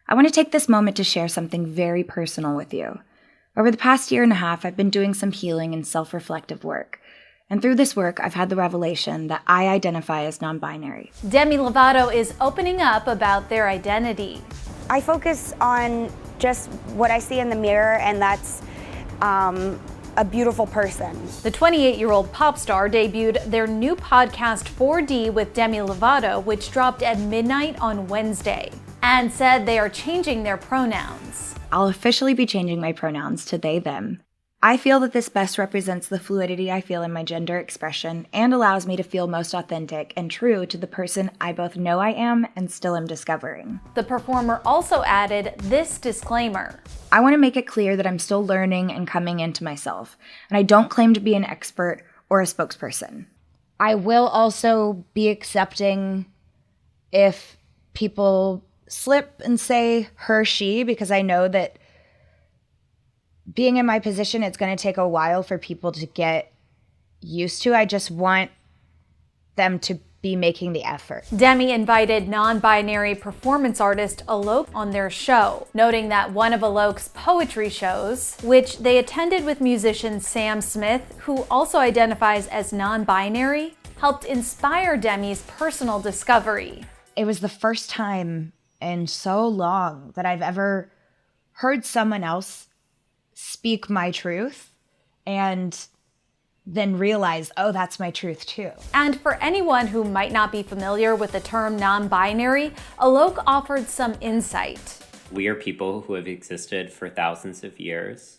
I want to take this moment to share something very personal with you. Over the past year and a half, I've been doing some healing and self-reflective work. And through this work, I've had the revelation that I identify as non-binary. Demi Lovato is opening up about their identity. I focus on just what I see in the mirror, and that's a beautiful person. The 28-year-old pop star debuted their new podcast 4D with Demi Lovato, which dropped at midnight on Wednesday, and said they are changing their pronouns. I'll officially be changing my pronouns to they, them. I feel that this best represents the fluidity I feel in my gender expression and allows me to feel most authentic and true to the person I both know I am and still am discovering. The performer also added this disclaimer. I want to make it clear that I'm still learning and coming into myself, and I don't claim to be an expert or a spokesperson. I will also be accepting if people slip and say her, she, because I know that being in my position, it's going to take a while for people to get used to. I just want them to be making the effort. Demi invited non-binary performance artist Alok on their show, noting that one of Alok's poetry shows, which they attended with musician Sam Smith, who also identifies as non-binary, helped inspire Demi's personal discovery. It was the first time in so long that I've ever heard someone else speak my truth and then realize, oh, that's my truth too. And for anyone who might not be familiar with the term non-binary, Alok offered some insight. We are people who have existed for thousands of years,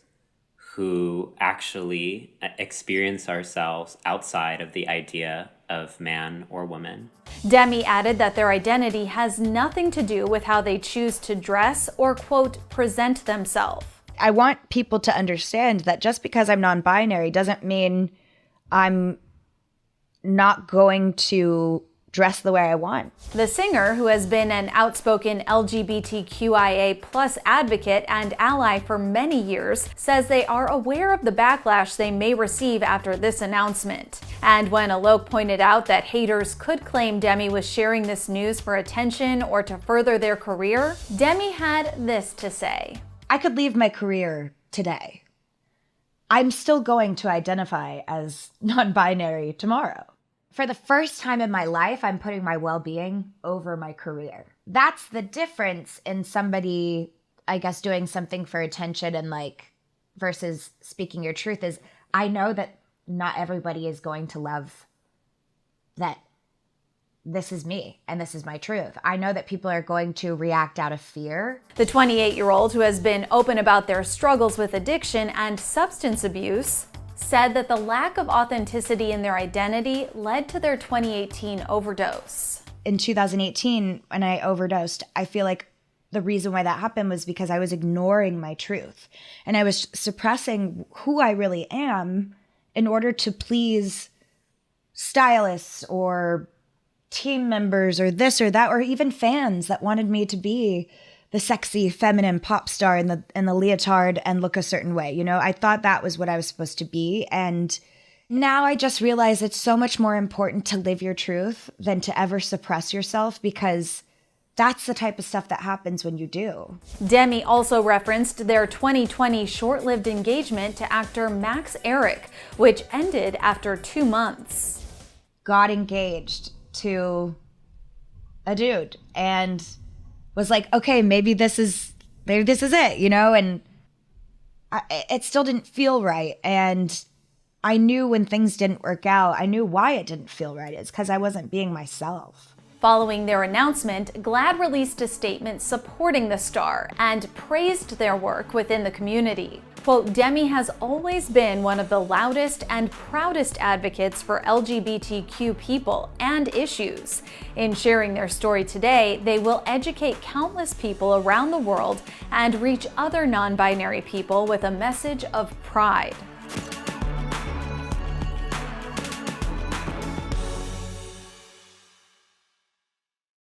who actually experience ourselves outside of the idea of man or woman. Demi added that their identity has nothing to do with how they choose to dress or, quote, present themselves. I want people to understand that just because I'm non-binary doesn't mean I'm not going to dress the way I want. The singer, who has been an outspoken LGBTQIA+ advocate and ally for many years, says they are aware of the backlash they may receive after this announcement. And when Alok pointed out that haters could claim Demi was sharing this news for attention or to further their career, Demi had this to say. I could leave my career today. I'm still going to identify as non-binary tomorrow. For the first time in my life, I'm putting my well-being over my career. That's the difference in somebody, I guess, doing something for attention and versus speaking your truth is I know that not everybody is going to love that this is me and this is my truth. I know that people are going to react out of fear. The 28-year-old, who has been open about their struggles with addiction and substance abuse, said that the lack of authenticity in their identity led to their 2018 overdose. In 2018, when I overdosed, I feel like the reason why that happened was because I was ignoring my truth and I was suppressing who I really am in order to please stylists or team members or this or that, or even fans that wanted me to be the sexy, feminine pop star in the leotard and look a certain way. You know, I thought that was what I was supposed to be. And now I just realize it's so much more important to live your truth than to ever suppress yourself, because that's the type of stuff that happens when you do. Demi also referenced their 2020 short-lived engagement to actor Max Eric, which ended after 2 months. Got engaged to a dude and was like, okay, maybe this is it, you know? And it still didn't feel right. And I knew when things didn't work out, I knew why it didn't feel right. It's because I wasn't being myself. Following their announcement, GLAAD released a statement supporting the star and praised their work within the community. Quote, Demi has always been one of the loudest and proudest advocates for LGBTQ people and issues. In sharing their story today, they will educate countless people around the world and reach other non-binary people with a message of pride.